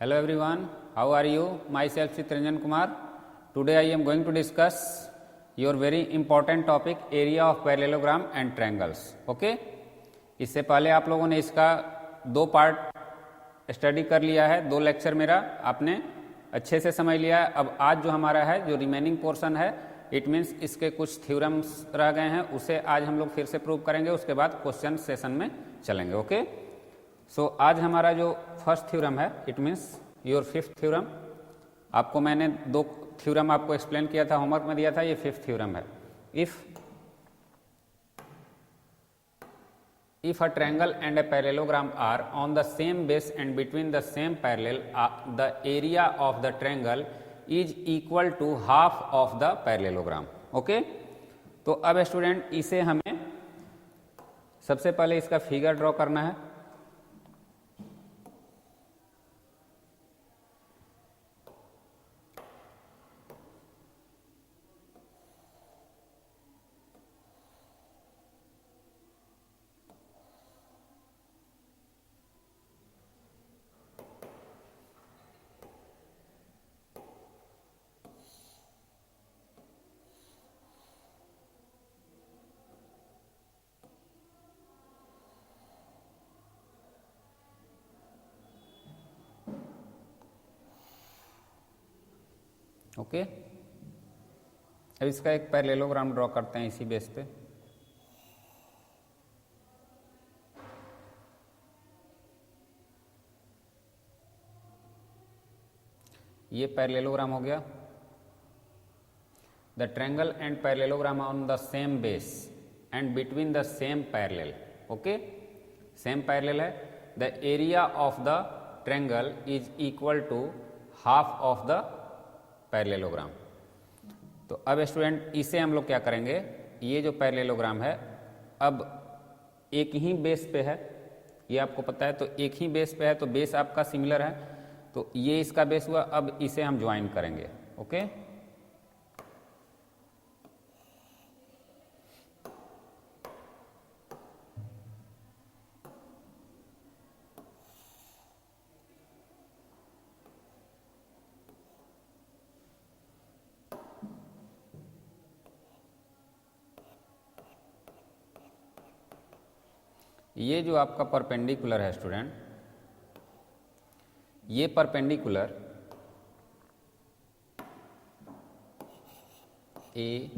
Hello everyone, how are you? Myself Chitranjan Kumar. Today I am going to discuss your very important topic area of parallelogram and triangles. Okay? इससे पहले आप लोगों ने इसका दो part study कर लिया है, दो लेक्चर मेरा आपने अच्छे से समझ लिया है। अब आज जो हमारा है जो रिमेनिंग पोर्शन है इट मीन्स इसके कुछ थ्योरम्स रह गए हैं, उसे आज हम लोग फिर से प्रूव करेंगे, उसके बाद क्वेश्चन सेशन में चलेंगे। ओके सो आज हमारा जो फर्स्ट थ्योरम है it means your fifth theorem. आपको मैंने दो थ्योरम आपको एक्सप्लेन किया था, होमवर्क में दिया था, ये फिफ्थ थ्योरम है। If a triangle and a parallelogram are on the same base and between the same parallel, the area of the triangle is equal to half of the parallelogram. Okay? तो अब student इसे हमें सबसे पहले इसका figure draw करना है। Okay अब इसका एक पैरेललोग्राम ड्रॉ करते हैं इसी बेस पे। ये पैरेललोग्राम हो गया। The triangle and parallelogram on the same base and between the same parallel. Okay same parallel है। The area of the triangle is equal to half of the parallelogram. तो अब स्टूडेंट इसे हम लोग क्या करेंगे, ये जो पैरेललोग्राम है अब एक ही बेस पे है, ये आपको पता है, तो एक ही बेस पे है तो बेस आपका सिमिलर है, तो ये इसका बेस हुआ। अब इसे हम ज्वाइन करेंगे। ओके ये जो आपका परपेंडिकुलर है स्टूडेंट, ये perpendicular A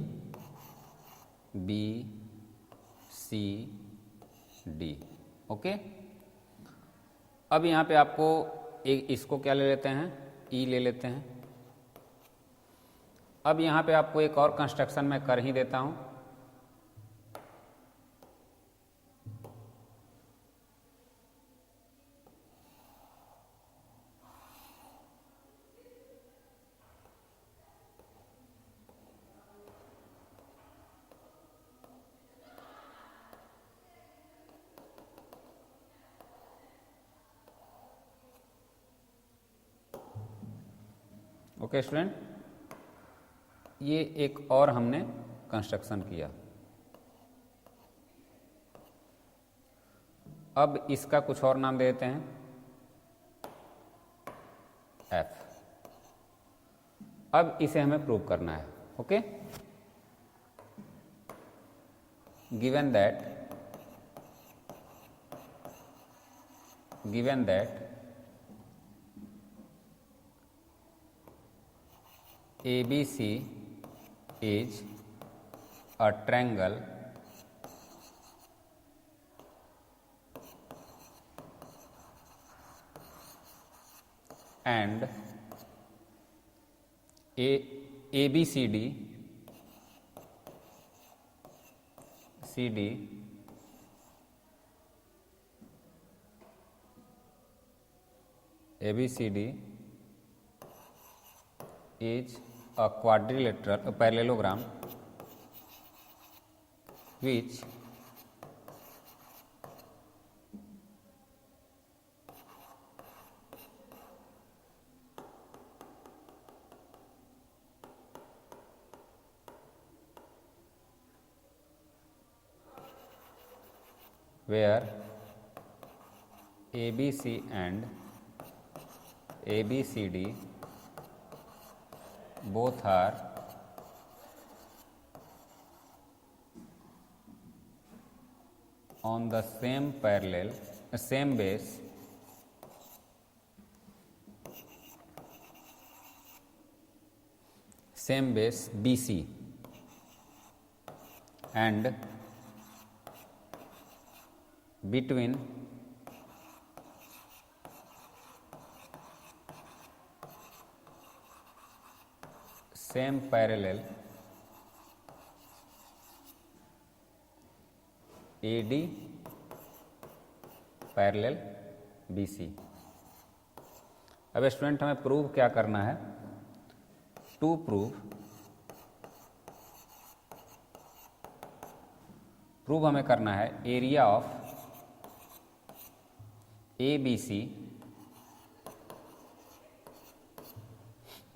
B C D. Okay अब यहाँ पे आपको एक इसको क्या ले लेते हैं, ई ले लेते हैं। अब यहाँ पे आपको एक और कंस्ट्रक्शन मैं कर ही देता हूँ। ओके स्टूडेंट ये एक और हमने कंस्ट्रक्शन किया। अब इसका कुछ और नाम दे देते हैं एफ। अब इसे हमें प्रूव करना है। Okay given that ABC is a triangle and ABCD is a quadrilateral parallelogram which where ABC and ABCD both are on the same parallel, same base, BC, and between same parallel AD parallel BC। अब student हमें prove क्या करना है? To prove हमें करना है area of ABC,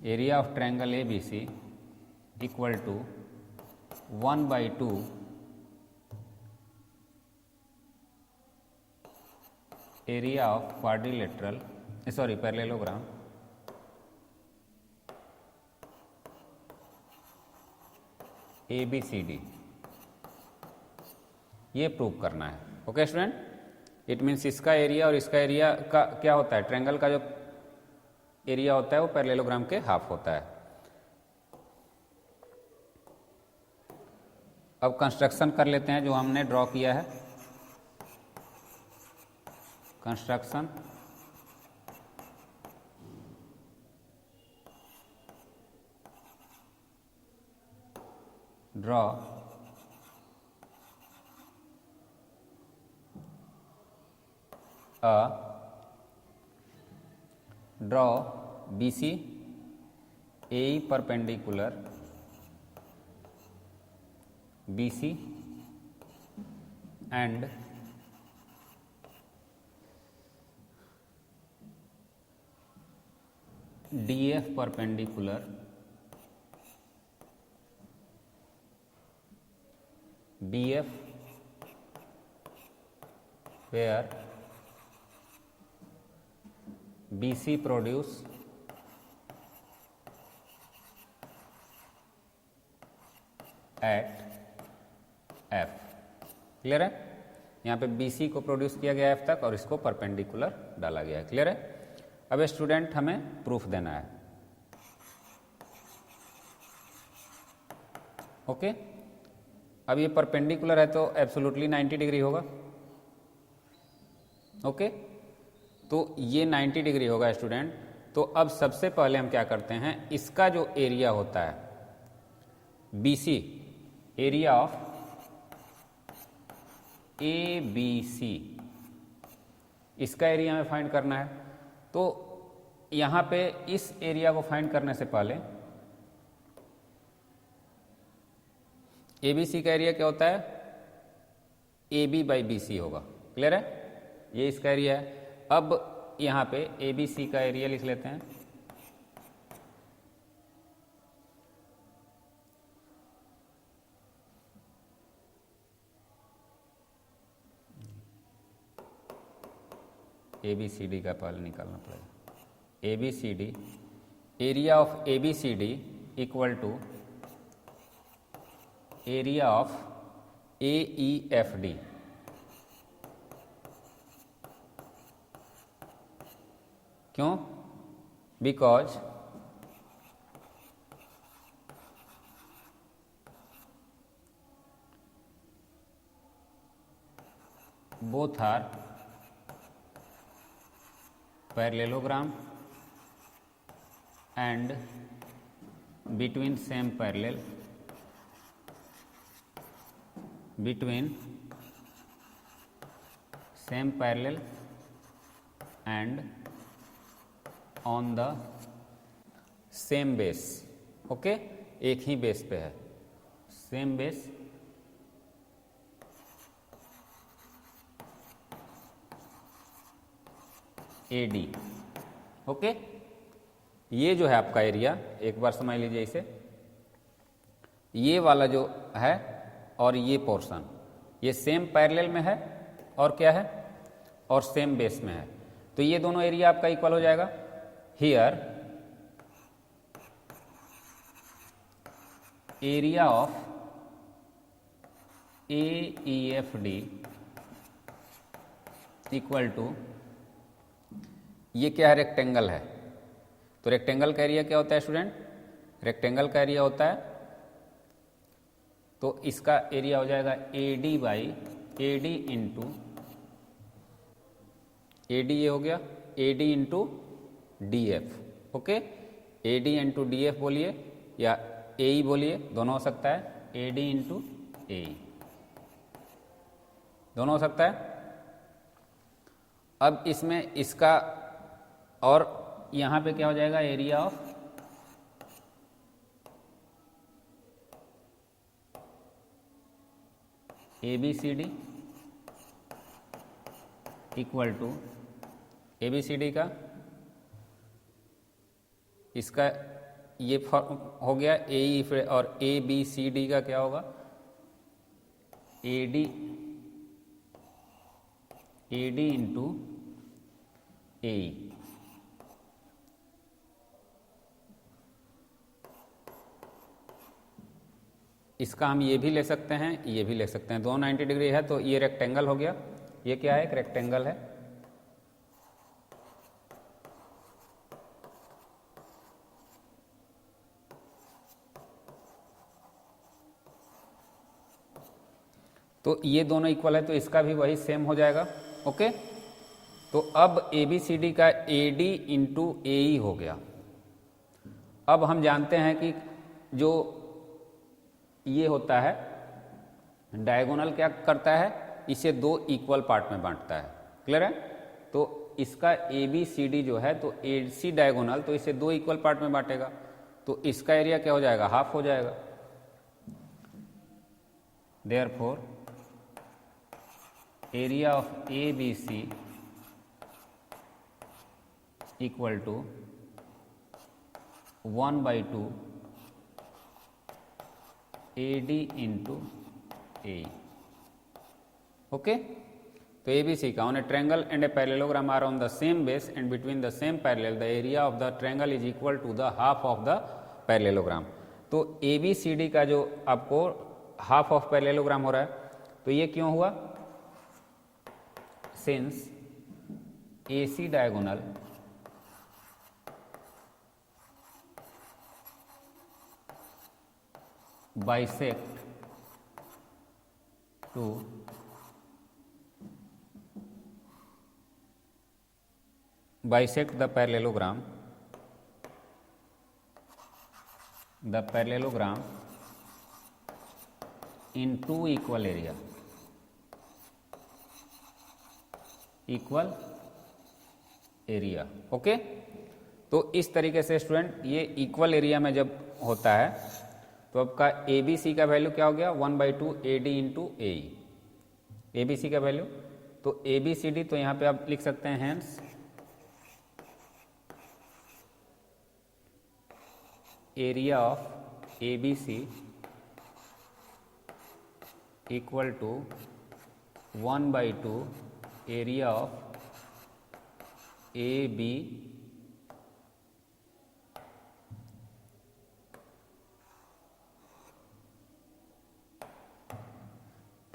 area of triangle ABC equal to 1/2 area of parallelogram ABCD, ये prove करना है। ओके स्टूडेंट, इट मीन्स इसका एरिया और इसका एरिया का क्या होता है? ट्रायंगल का जो एरिया होता है वो पैरेललोग्राम के हाफ होता है। अब कंस्ट्रक्शन कर लेते हैं जो हमने ड्रॉ किया है। Construction draw BC AE perpendicular BC and DF perpendicular BF, where BC produce at F। Clear है? यहाँ पे BC को प्रोड्यूस किया गया F तक और इसको परपेंडिकुलर डाला गया है। क्लियर है? अब स्टूडेंट हमें प्रूफ देना है। ओके, अब ये परपेंडिकुलर है तो एब्सोल्युटली 90 डिग्री होगा। ओके, तो ये 90 डिग्री होगा स्टूडेंट। तो अब सबसे पहले हम क्या करते हैं, इसका जो एरिया होता है BC, एरिया ऑफ ABC, इसका एरिया हमें फाइंड करना है। तो यहाँ पे इस एरिया को फाइंड करने से पहले ABC का एरिया क्या होता है? AB/BC होगा। क्लियर है? ये इसका एरिया है। अब यहाँ पे ABC का एरिया लिख लेते हैं। ABCD का पहले निकालना पड़ेगा। ABCD, area of ABCD equal to area of AEFD। क्यों? Because both are parallelogram and between same parallel, and on the same base। Okay, एक ही बेस पे है, सेम बेस। AD। ओके, ये जो है आपका एरिया, एक बार समझ लीजिए इसे, ये वाला जो है और ये पोर्शन, ये सेम पैरेलल में है और क्या है, और सेम बेस में है। तो ये दोनों एरिया आपका इक्वल हो जाएगा। here area of AEFD equal to, ये क्या है, रेक्टेंगल है, तो रेक्टेंगल का एरिया क्या होता है स्टूडेंट, रेक्टेंगल का एरिया होता है, तो इसका एरिया हो जाएगा AD by AD into AD, ये हो गया AD into DF, okay, AD into DF बोलिए या AE बोलिए, दोनों हो सकता है, AD इंटू AE दोनों हो सकता है। अब इसमें इसका और यहां पे क्या हो जाएगा, area of ABCD equal to ABCD का, इसका ये हो गया AE, फिर और ABCD का क्या होगा, AD इंटू AE, इसका हम ये भी ले सकते हैं, ये भी ले सकते हैं, दोनों 90 डिग्री है, तो ये रेक्टेंगल हो गया, ये क्या है, एक रेक्टेंगल है, तो ये दोनों इक्वल है, तो इसका भी वही सेम हो जाएगा, ओके। तो अब ABCD का AD इंटू AE हो गया। अब हम जानते हैं कि जो ये होता है डायगोनल क्या करता है, इसे दो इक्वल पार्ट में बांटता है, क्लियर है, तो इसका ABCD जो है तो AC डायगोनल, तो इसे दो इक्वल पार्ट में बांटेगा, तो इसका एरिया क्या हो जाएगा, हाफ हो जाएगा, therefore area of ABC equal to 1/2 AD into AE, okay. तो ABC का, on a triangle and a parallelogram are on the same base and between the same parallel the area of the triangle is equal to the half of the parallelogram. तो ABCD का जो आपको half of parallelogram हो रहा है, तो ये क्यों हुआ, since AC diagonal bisect to bisect the parallelogram in two equal area, okay. तो इस तरीके से स्टूडेंट ये इक्वल एरिया में जब होता है तो आपका ABC का वैल्यू क्या हो गया, 1/2 AD इंटू AE, ABC का वैल्यू, तो ABCD तो यहाँ पे आप लिख सकते हैं hence area of ABC equal to 1/2 area of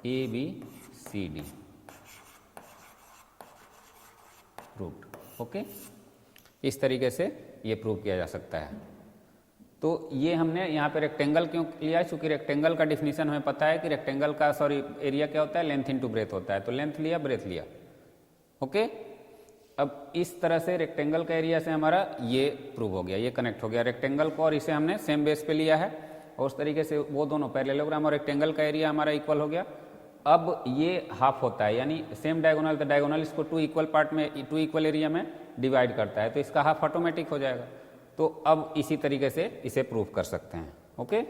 ABCD proved, okay. इस तरीके से ये प्रूव किया जा सकता है। तो ये हमने यहाँ पे रेक्टेंगल क्यों लिया है, क्योंकि रेक्टेंगल का डिफिनीशन हमें पता है कि रेक्टेंगल का एरिया क्या होता है, लेंथ इनटू ब्रेथ होता है, तो लेंथ लिया, ब्रेथ लिया, ओके। अब इस तरह से रेक्टेंगल का एरिया से हमारा ये प्रूव हो गया, ये कनेक्ट हो गया रेक्टेंगल को, और इसे हमने सेम बेस पे लिया है, और उस तरीके से वो दोनों पैरेललोग्राम और रेक्टेंगल का एरिया हमारा इक्वल हो गया। अब ये हाफ होता है, यानी सेम डायगोनल, तो डायगोनल इसको टू इक्वल पार्ट में, टू इक्वल एरिया में डिवाइड करता है, तो इसका हाफ ऑटोमेटिक हो जाएगा। तो अब इसी तरीके से इसे प्रूव कर सकते हैं, okay.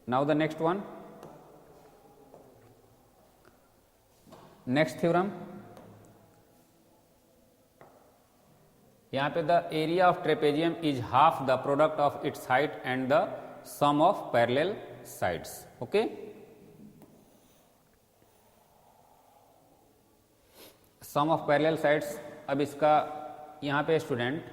Now the next one, next theorem, यहां पे the area of trapezium is half the product of its height and the sum of parallel sides, okay. Sum of parallel sides, अब इसका यहाँ पे स्टूडेंट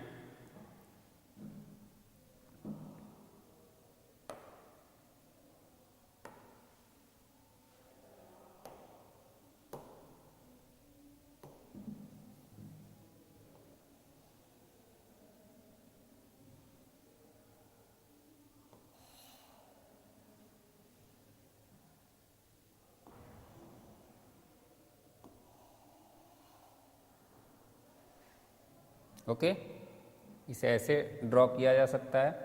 ओके, इसे ऐसे draw किया जा सकता है।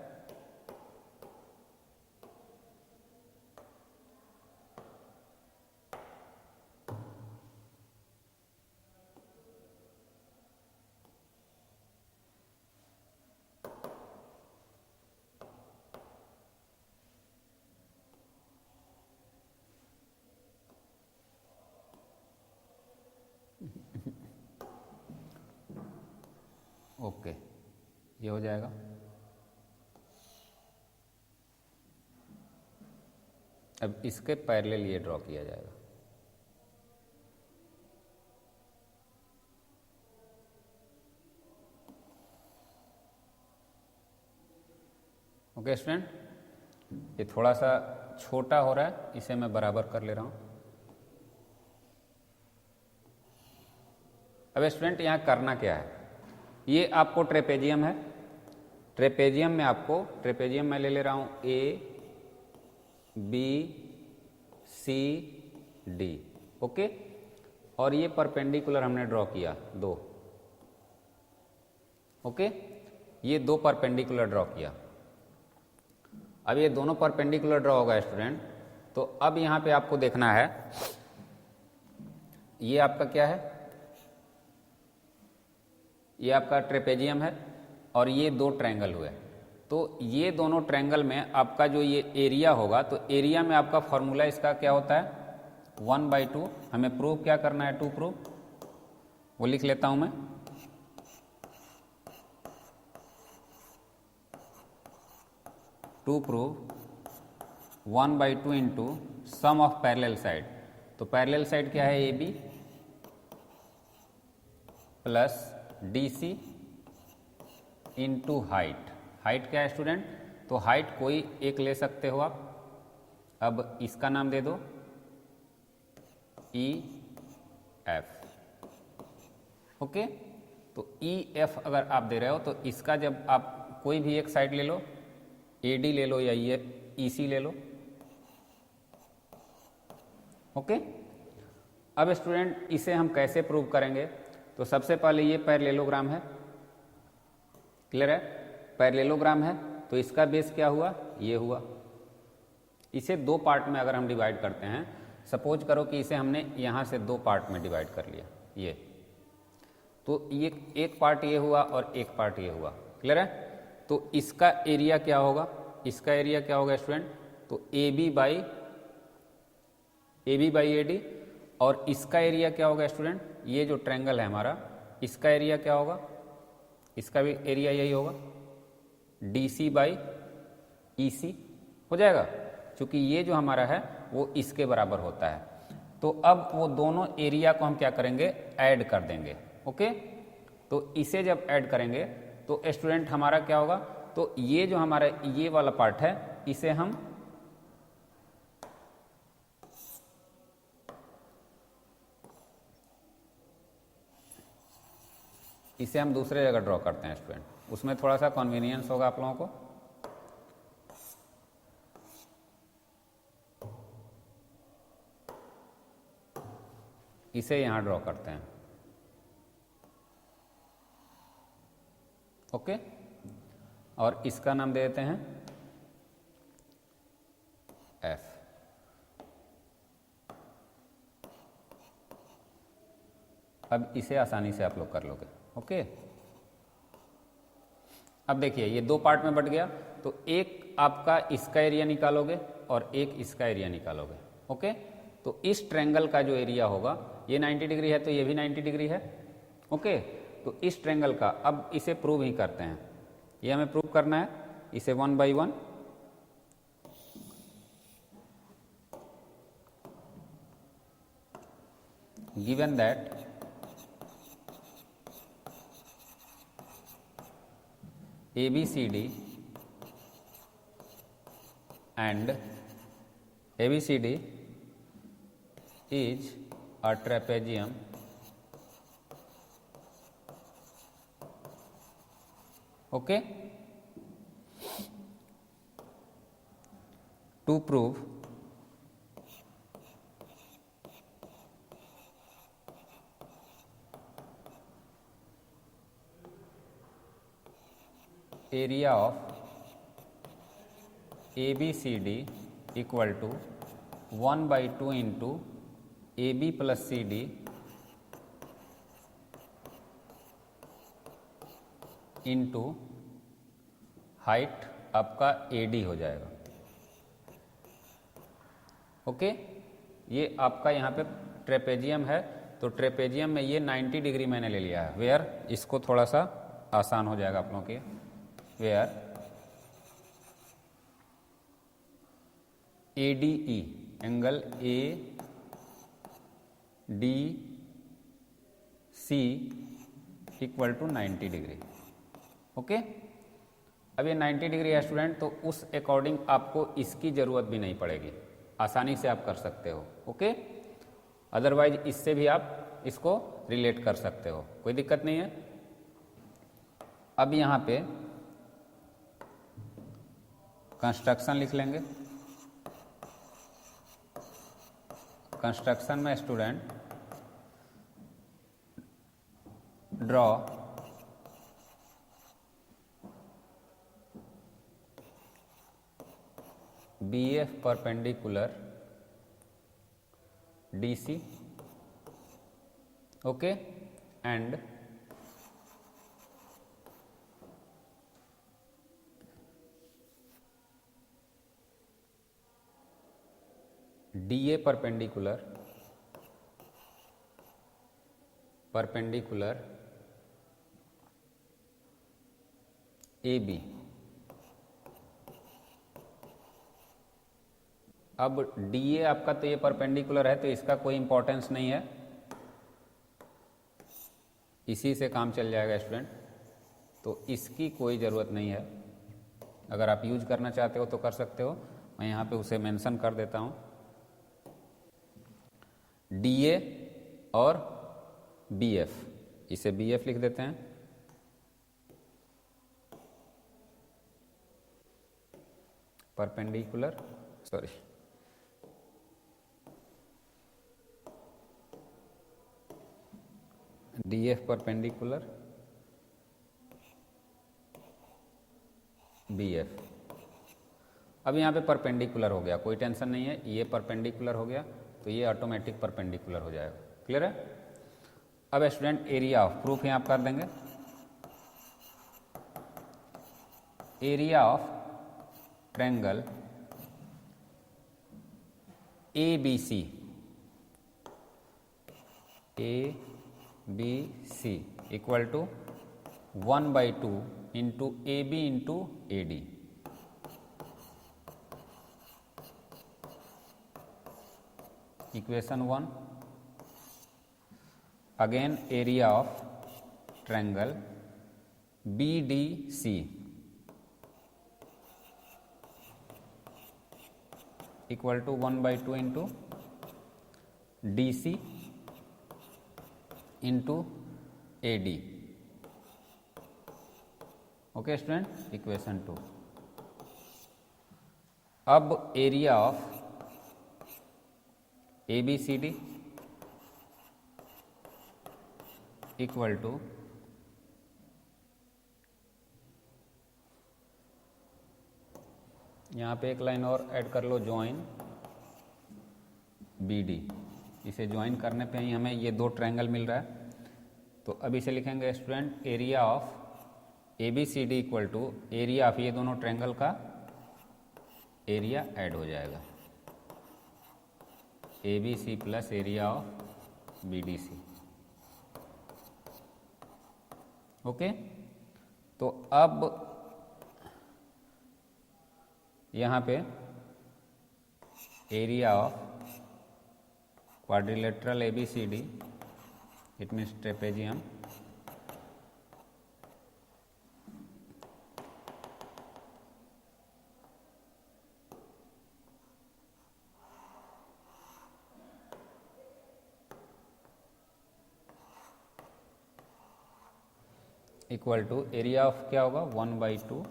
ओके, ये हो जाएगा। अब इसके पैरेलल ये ड्रॉ किया जाएगा। ओके स्टूडेंट, ये थोड़ा सा छोटा हो रहा है, इसे मैं बराबर कर ले रहा हूं। अब स्टूडेंट यहाँ करना क्या है, ये आपको ट्रेपेजियम है। ट्रेपेजियम में आपको, ट्रेपेजियम मैं ले रहा हूं A B C D, okay, और ये परपेंडिकुलर हमने ड्रॉ किया 2, ओके, ये 2 परपेंडिकुलर ड्रॉ किया। अब ये दोनों परपेंडिकुलर ड्रॉ होगा स्टूडेंट, तो अब यहाँ पे आपको देखना है, ये आपका क्या है, ये आपका ट्रेपेजियम है और ये 2 ट्रायंगल हुए। तो ये दोनों ट्रायंगल में आपका जो ये एरिया होगा, तो एरिया में आपका फॉर्मूला इसका क्या होता है 1/2। हमें प्रूव क्या करना है, टू प्रूव, वो लिख लेता हूं मैं। To prove 1/2 into sum of parallel side. तो पैरेलल साइड क्या है, A B plus D C into height. Height क्या है स्टूडेंट, तो हाइट कोई एक ले सकते हो आप। अब इसका नाम दे दो ई एफ, ओके। तो ई एफ अगर आप दे रहे हो तो इसका जब आप कोई भी एक साइड ले लो, ए डी ले लो या ये ई सी ले लो, ओके। अब स्टूडेंट इसे हम कैसे प्रूव करेंगे, तो सबसे पहले ये पैरेललोग्राम है, क्लियर है, पैरेललोग्राम है, तो इसका बेस क्या हुआ, ये हुआ। इसे 2 पार्ट में अगर हम डिवाइड करते हैं, सपोज करो कि इसे हमने यहाँ से 2 पार्ट में डिवाइड कर लिया, ये तो ये एक पार्ट ये हुआ और एक पार्ट ये हुआ, क्लियर है। तो इसका एरिया क्या होगा, इसका एरिया क्या होगा स्टूडेंट, तो A B by A D, और इसका एरिया क्या होगा स्टूडेंट, ये जो ट्रायंगल है हमारा, इसका एरिया क्या होगा, इसका भी एरिया यही होगा डी सी बाई ई सी हो जाएगा, क्योंकि ये जो हमारा है वो इसके बराबर होता है। तो अब वो दोनों एरिया को हम क्या करेंगे, ऐड कर देंगे, ओके। तो इसे जब ऐड करेंगे तो स्टूडेंट हमारा क्या होगा, तो ये जो हमारा ये वाला पार्ट है, इसे हम दूसरे जगह ड्रॉ करते हैं स्टूडेंट, उसमें थोड़ा सा कन्वीनियंस होगा आप लोगों को। इसे यहां ड्रॉ करते हैं, ओके, और इसका नाम दे देते हैं एफ। अब इसे आसानी से आप लोग कर लोगे, ओके। अब देखिए ये 2 पार्ट में बट गया, तो एक आपका इसका एरिया निकालोगे और एक इसका एरिया निकालोगे, ओके। तो इस ट्रायंगल का जो एरिया होगा, ये 90 डिग्री है तो ये भी 90 डिग्री है, ओके। तो इस ट्रायंगल का अब इसे प्रूव ही करते हैं, ये हमें प्रूव करना है, इसे 1/1 given that ABCD and ABCD is a trapezium okay. To prove area of ABCD equal to 1 by 2 into AB plus CD into height आपका AD हो जाएगा ओके। ये आपका यहाँ पे ट्रेपेजियम है, तो ट्रेपेजियम में ये 90 डिग्री मैंने ले लिया है। वेयर इसको थोड़ा सा आसान हो जाएगा आप लोगों के, where ADE angle ADC equal to 90 degree okay. अब ये 90 डिग्री है स्टूडेंट, तो उस अकॉर्डिंग आपको इसकी ज़रूरत भी नहीं पड़ेगी, आसानी से आप कर सकते हो ओके। अदरवाइज इससे भी आप इसको रिलेट कर सकते हो, कोई दिक्कत नहीं है। अब यहाँ पे कंस्ट्रक्शन लिख लेंगे। कंस्ट्रक्शन में student draw BF perpendicular DC okay and DA perpendicular AB। अब DA आपका तो ये परपेंडिकुलर है, तो इसका कोई इंपॉर्टेंस नहीं है, इसी से काम चल जाएगा स्टूडेंट, तो इसकी कोई ज़रूरत नहीं है। अगर आप यूज करना चाहते हो तो कर सकते हो, मैं यहाँ पे उसे मेंशन कर देता हूँ। DA और BF, इसे BF लिख देते हैं, perpendicular sorry DF perpendicular BF। अब यहाँ पे परपेंडिकुलर हो गया, कोई टेंशन नहीं है, ये परपेंडिकुलर हो गया तो ये ऑटोमेटिक परपेंडिकुलर हो जाएगा। क्लियर है। अब स्टूडेंट एरिया ऑफ प्रूफ यहाँ आप कर देंगे। Area of triangle ABC equal to 1 by 2 into AB into AD। Equation 1। Again area of triangle BDC equal to 1 by 2 into DC into AD okay student. Equation 2। अब area of ABCD equal to यहाँ पे एक line और add कर लो, join BD। इसे join करने पे ही हमें ये दो ट्रायंगल मिल रहा है, तो अब इसे लिखेंगे student area of ABCD equal to area of ये दोनों ट्रायंगल का एरिया ऐड हो जाएगा, ABC plus area of BDC okay. तो अब यहाँ पे area of quadrilateral ABCD it means trapezium equal to area of क्या होगा 1/2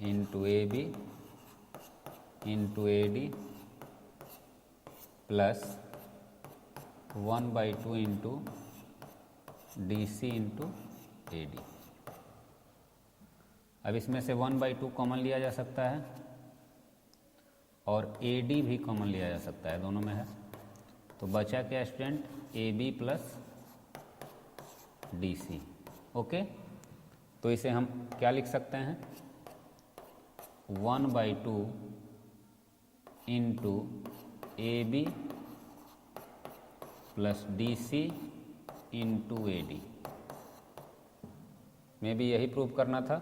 into A B into A D plus 1/2 into D C into A D. अब इसमें से 1/2 कॉमन लिया जा सकता है और ए डी भी कॉमन लिया जा सकता है, दोनों में है। तो बचा क्या student, A B plus D C. Okay, तो इसे हम क्या लिख सकते हैं 1/2 into A B plus D C into A D में भी यही प्रूव करना था।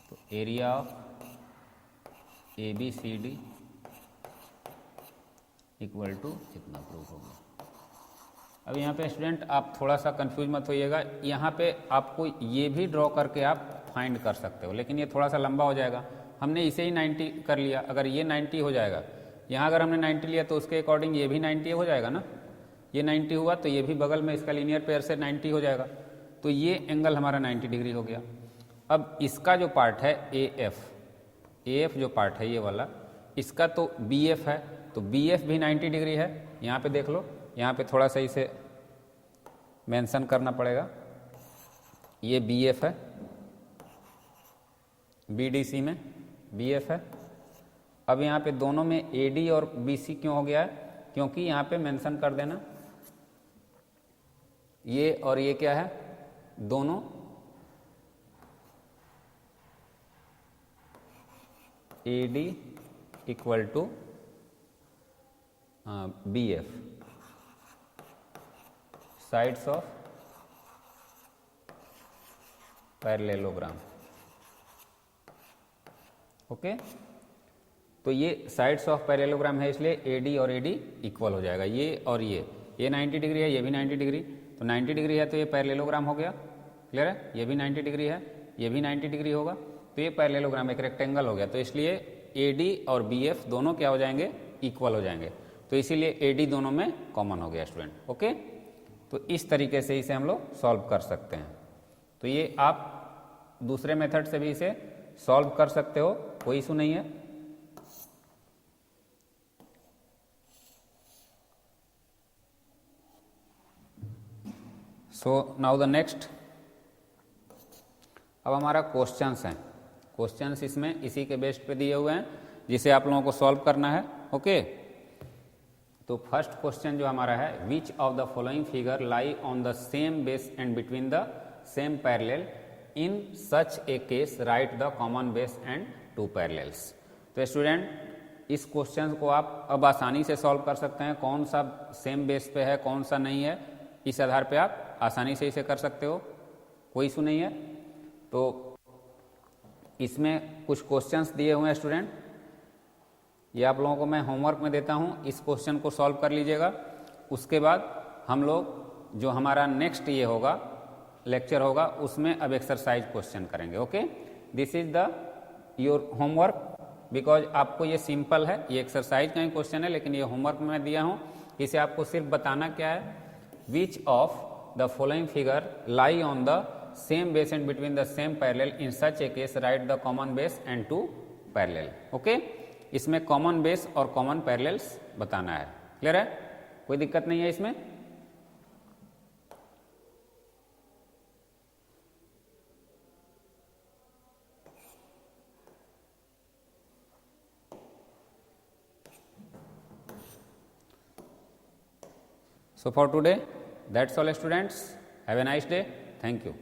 तो area of A B C D equal to इतना प्रूव हो गया। अब यहाँ पे स्टूडेंट आप थोड़ा सा कंफ्यूज मत होइएगा, यहाँ पे आपको ये भी ड्रॉ करके आप फाइंड कर सकते हो, लेकिन ये थोड़ा सा लंबा हो जाएगा। हमने इसे ही 90 कर लिया, अगर ये 90 हो जाएगा, यहाँ अगर हमने 90 लिया तो उसके अकॉर्डिंग ये भी 90 हो जाएगा ना। ये 90 हुआ तो ये भी बगल में इसका लीनियर पेयर से 90 हो जाएगा, तो ये एंगल हमारा 90 डिग्री हो गया। अब इसका जो पार्ट है ए एफ जो पार्ट है ये वाला, इसका तो बी एफ है, तो बी एफ भी 90 डिग्री है। यहाँ पे देख लो, यहाँ पे थोड़ा सा इसे मेंशन करना पड़ेगा। ये बी एफ है, बी डी सी में बी एफ है। अब यहाँ पे दोनों में ए डी और बी सी क्यों हो गया है, क्योंकि यहाँ पे मेंशन कर देना ये और ये क्या है, दोनों A D equal to B F, sides of parallelogram. Okay, तो ये साइड्स ऑफ पैरेललोग्राम है, इसलिए ए डी और ए डी इक्वल हो जाएगा। ये और ये 90 डिग्री है, ये भी 90 डिग्री, तो 90 डिग्री है तो ये पैरेललोग्राम हो गया। क्लियर है, ये भी 90 डिग्री है, ये भी 90 डिग्री होगा, तो ये पैरेललोग्राम एक रेक्टेंगल हो गया। तो इसलिए ए डी और बी एफ दोनों क्या हो जाएंगे, इक्वल हो जाएंगे। तो इसीलिए ए डी दोनों में कॉमन हो गया स्टूडेंट। ओके, तो इस तरीके से इसे हम लोग सॉल्व कर सकते हैं। तो ये आप दूसरे मेथड से भी इसे सॉल्व कर सकते हो, कोई इशू नहीं है। सो नाउ द नेक्स्ट, अब हमारा क्वेश्चंस हैं। क्वेश्चंस इसमें इसी के बेस पे दिए हुए हैं, जिसे आप लोगों को सॉल्व करना है। ओके, तो फर्स्ट क्वेश्चन जो हमारा है, which of the following figure lie on the same base and between the same parallel, in such a case write the common base and two parallels. तो स्टूडेंट इस question को आप अब आसानी से सॉल्व कर सकते हैं, कौन सा सेम बेस पे है कौन सा नहीं है, इस आधार पे आप आसानी से इसे कर सकते हो, कोई इशू नहीं है। तो इसमें कुछ क्वेश्चंस दिए हुए हैं स्टूडेंट, ये आप लोगों को मैं होमवर्क में देता हूँ, इस क्वेश्चन को सॉल्व कर लीजिएगा। उसके बाद हम लोग जो हमारा नेक्स्ट ये होगा लेक्चर होगा, उसमें अब एक्सरसाइज क्वेश्चन करेंगे। Okay, this is the your homework, because आपको ये सिंपल है, ये एक्सरसाइज का ही क्वेश्चन है, लेकिन ये होमवर्क में मैं दिया हूँ। इसे आपको सिर्फ बताना क्या है, which of the following figure lie on the same base and between the same parallel, in such a case write the common base and two parallel. Okay, इसमें कॉमन बेस और कॉमन पैरेलल्स बताना है। Clear है, कोई दिक्कत नहीं है इसमें। So for today, that's all students. Have a nice day. Thank you.